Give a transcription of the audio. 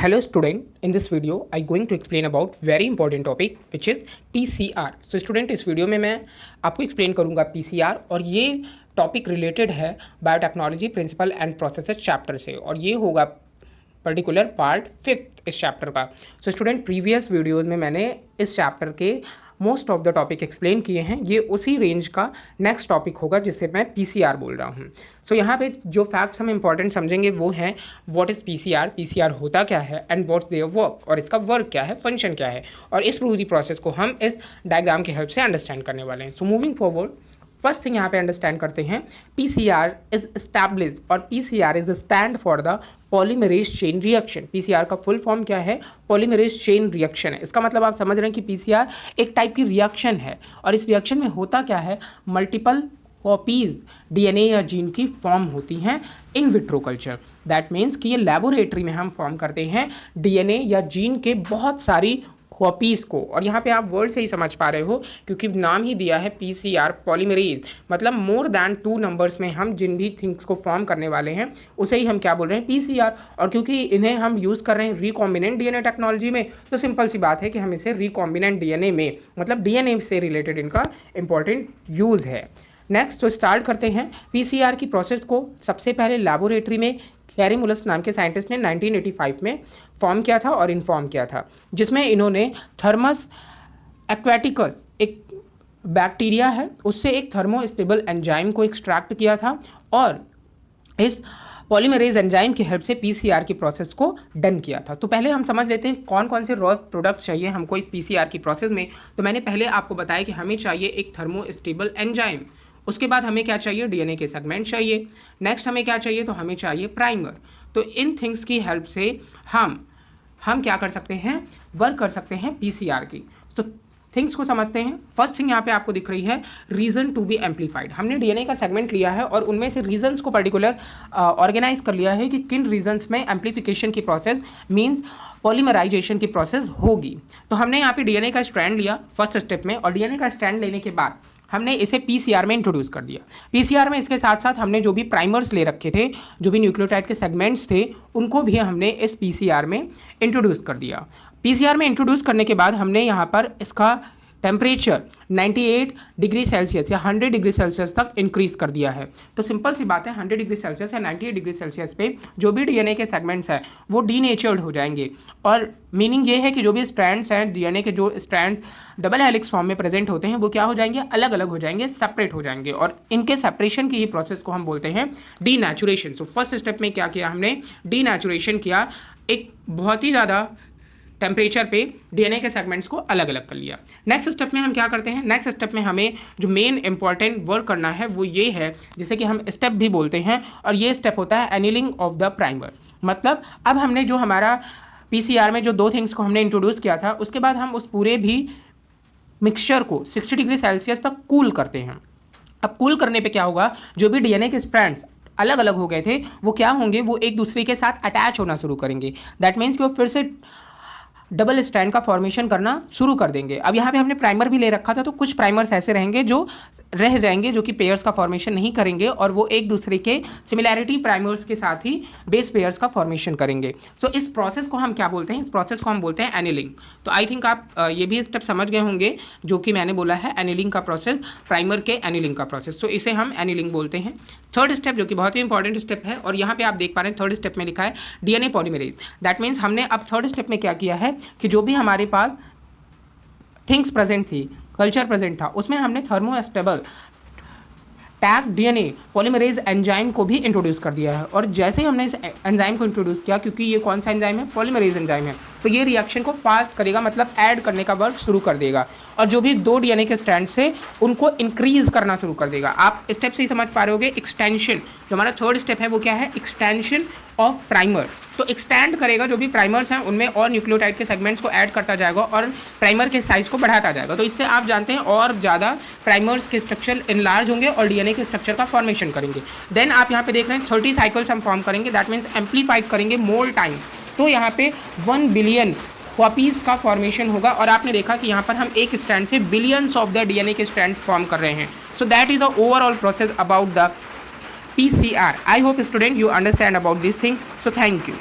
Hello student, in this video I going to explain about very important topic which is PCR. So student इस video में मैं आपको explain करूंगा PCR और ये टॉपिक रिलेटेड है biotechnology principle and processes chapter से और ये होगा पर्टिकुलर पार्ट 5th इस चैप्टर का। सो स्टूडेंट प्रीवियस वीडियोज़ में मैंने इस चैप्टर के most of the topic explain किए हैं, ये उसी रेंज का नेक्स्ट टॉपिक होगा जिससे मैं पीसीआर बोल रहा हूँ। सो यहाँ पे जो फैक्ट्स हम इंपॉर्टेंट समझेंगे वो हैं व्हाट इज़ पीसीआर, पीसीआर होता क्या है एंड व्हाट्स देयर वर्क, और इसका वर्क क्या है, फंक्शन क्या है, और इस पूरी प्रोसेस को हम इस डायग्राम की हेल्प से अंडरस्टैंड करने वाले हैं। So moving forward, first thing यहाँ पे अंडरस्टैंड करते हैं पीसीआर इज एस्टैब्लिश्ड और PCR is stand for the polymerase chain reaction. PCR का फुल फॉर्म क्या है? पॉलीमरेज चेन रिएक्शन है। इसका मतलब आप समझ रहे हैं कि पीसीआर एक टाइप की रिएक्शन है और इस रिएक्शन में होता क्या है, मल्टीपल कॉपीज डीएनए या जीन की फॉर्म होती हैं in vitro culture. That means कि ये लेबोरेटरी में हम फॉर्म करते हैं डीएनए या जीन के बहुत सारी कॉपीज़ को, और यहाँ पे आप वर्ड से ही समझ पा रहे हो क्योंकि नाम ही दिया है पीसीआर पॉलीमरेज, मतलब मोर दैन 2 नंबर्स में हम जिन भी थिंग्स को फॉर्म करने वाले हैं उसे ही हम क्या बोल रहे हैं, पीसीआर। और क्योंकि इन्हें हम यूज़ कर रहे हैं रिकॉम्बिनेंट डीएनए टेक्नोलॉजी में, तो सिंपल सी बात है कि हम इसे रिकॉम्बिनेंट डीएनए में, मतलब डीएनए से रिलेटेड इनका इंपॉर्टेंट यूज़ है। नेक्स्ट तो स्टार्ट करते हैं पीसीआर की प्रोसेस को। सबसे पहले लैबोरेटरी में कैरीमुलस नाम के साइंटिस्ट ने 1985 में फॉर्म किया था और इन्फॉर्म किया था, जिसमें इन्होंने थर्मस एक्वेटिकस एक बैक्टीरिया है उससे एक थर्मोस्टेबल एंजाइम को एक्सट्रैक्ट किया था और इस पॉलीमरेज एंजाइम की हेल्प से पीसीआर की प्रोसेस को डन किया था। तो पहले हम समझ लेते हैं कौन कौन से रॉ प्रोडक्ट चाहिए हमको इस पीसीआर की प्रोसेस में। तो मैंने पहले आपको बताया कि हमें चाहिए एक थर्मोस्टेबल एंजाइम, उसके बाद हमें क्या चाहिए, डीएनए के सेगमेंट चाहिए। नेक्स्ट हमें क्या चाहिए, तो हमें चाहिए प्राइमर। तो इन थिंग्स की हेल्प से हम क्या कर सकते हैं, वर्क कर सकते हैं पीसीआर की। तो थिंग्स को समझते हैं। फर्स्ट थिंग यहाँ पे आपको दिख रही है रीजन टू बी एम्पलीफाइड। हमने डीएनए का सेगमेंट लिया है और उनमें से रीजन्स को पर्टिकुलर ऑर्गेनाइज कर लिया है कि किन रीजन्स में एम्पलीफिकेशन की प्रोसेस मींस पॉलीमराइजेशन की प्रोसेस होगी। तो हमने यहाँ पे डीएनए का स्ट्रैंड लिया फर्स्ट स्टेप में, और डीएनए का स्ट्रैंड लेने के बाद हमने इसे पीसीआर में इंट्रोड्यूस कर दिया। पीसीआर में इसके साथ साथ हमने जो भी प्राइमर्स ले रखे थे, जो भी न्यूक्लियोटाइड के सेगमेंट्स थे, उनको भी हमने इस पीसीआर में इंट्रोड्यूस कर दिया। पीसीआर में इंट्रोड्यूस करने के बाद हमने यहाँ पर इसका टेम्परेचर 98 डिग्री सेल्सियस या 100 डिग्री सेल्सियस तक इंक्रीज़ कर दिया है। तो सिंपल सी बात है, 100 डिग्री सेल्सियस या 98 डिग्री सेल्सियस पे जो भी डीएनए के सेगमेंट्स हैं वो डीनेचर्ड हो जाएंगे, और मीनिंग ये है कि जो भी स्ट्रैंड्स हैं डीएनए के, जो स्ट्रैंड डबल हेलिक्स फॉर्म में प्रेजेंट होते हैं, वो क्या हो जाएंगे, अलग अलग हो जाएंगे, सेपरेट हो जाएंगे, और इनके सेपरेशन की ही प्रोसेस को हम बोलते हैं डीनेचुरेशन। सो फर्स्ट स्टेप में क्या किया हमने, डीनेचुरेशन किया, एक बहुत ही ज़्यादा टेम्परेचर पे डीएनए के सेगमेंट्स को अलग अलग कर लिया। नेक्स्ट स्टेप में हम क्या करते हैं, नेक्स्ट स्टेप में हमें जो मेन इंपॉर्टेंट वर्क करना है वो ये है, जिसे कि हम स्टेप भी बोलते हैं, और ये स्टेप होता है एनिलिंग ऑफ द प्राइमर। मतलब अब हमने जो हमारा पीसीआर में जो 2 थिंग्स को हमने इंट्रोड्यूस किया था, उसके बाद हम उस पूरे भी मिक्सचर को 60 डिग्री सेल्सियस तक कूल करते हैं। अब कूल करने पर क्या होगा, जो भी डीएनए के स्ट्रैंड्स अलग अलग हो गए थे वो क्या होंगे, वो एक दूसरे के साथ अटैच होना शुरू करेंगे। दैट मीन्स कि वो फिर से डबल स्ट्रैंड का फॉर्मेशन करना शुरू कर देंगे। अब यहाँ पे हमने प्राइमर भी ले रखा था, तो कुछ प्राइमर्स ऐसे रहेंगे जो रह जाएंगे, जो कि पेयर्स का फॉर्मेशन नहीं करेंगे, और वो एक दूसरे के सिमिलैरिटी प्राइमर्स के साथ ही बेस पेयर्स का फॉर्मेशन करेंगे। सो इस प्रोसेस को हम क्या बोलते हैं, इस प्रोसेस को हम बोलते हैं एनिलिंग। तो आई थिंक आप ये भी स्टेप समझ गए होंगे जो कि मैंने बोला है, एनिलिंग का प्रोसेस, प्राइमर के एनिलिंग का प्रोसेस। तो इसे हम एनिलिंग बोलते हैं। थर्ड स्टेप जो कि बहुत ही इंपॉर्टेंट स्टेप है, और यहाँ पे आप देख पा रहे हैं थर्ड स्टेप में लिखा है डीएनए पॉलीमरेज। दैट मीन्स हमने अब थर्ड स्टेप में क्या किया है कि जो भी हमारे पास थिंग्स प्रेजेंट थी, कल्चर प्रेजेंट था, उसमें हमने thermostable tag DNA polymerase enzyme को भी इंट्रोड्यूस कर दिया है। और जैसे ही हमने इस एंजाइम को इंट्रोड्यूस किया, क्योंकि ये कौन सा एंजाइम है, पॉलीमरेज एंजाइम है, तो ये रिएक्शन को फास्ट करेगा, मतलब ऐड करने का वर्क शुरू कर देगा, और जो भी 2 डीएनए के स्ट्रैंड से उनको इंक्रीज करना शुरू कर देगा। आप स्टेप से ही समझ पा रहे होगे, एक्सटेंशन, जो हमारा थर्ड स्टेप है वो क्या है, एक्सटेंशन ऑफ प्राइमर। तो एक्सटेंड करेगा, जो भी प्राइमर्स हैं उनमें और न्यूक्लियोटाइड के सेगमेंट्स को ऐड करता जाएगा और प्राइमर के साइज को बढ़ाता जाएगा। तो इससे आप जानते हैं और ज़्यादा प्राइमर्स के स्ट्रक्चर इनलार्ज होंगे और डीएनए के स्ट्रक्चर का फॉर्मेशन करेंगे। देन आप यहाँ पे देख रहे हैं 30 साइकिल्स हम फॉर्म करेंगे, दैट मीन्स एम्पलीफाइड करेंगे मोर टाइम। तो यहाँ पे 1 बिलियन कॉपीज़ का फॉर्मेशन होगा, और आपने देखा कि यहाँ पर हम एक स्ट्रैंड से बिलियंस ऑफ द डीएनए के स्ट्रैंड फॉर्म कर रहे हैं। So that is the overall process about the PCR. I hope student you understand about this thing. So thank you.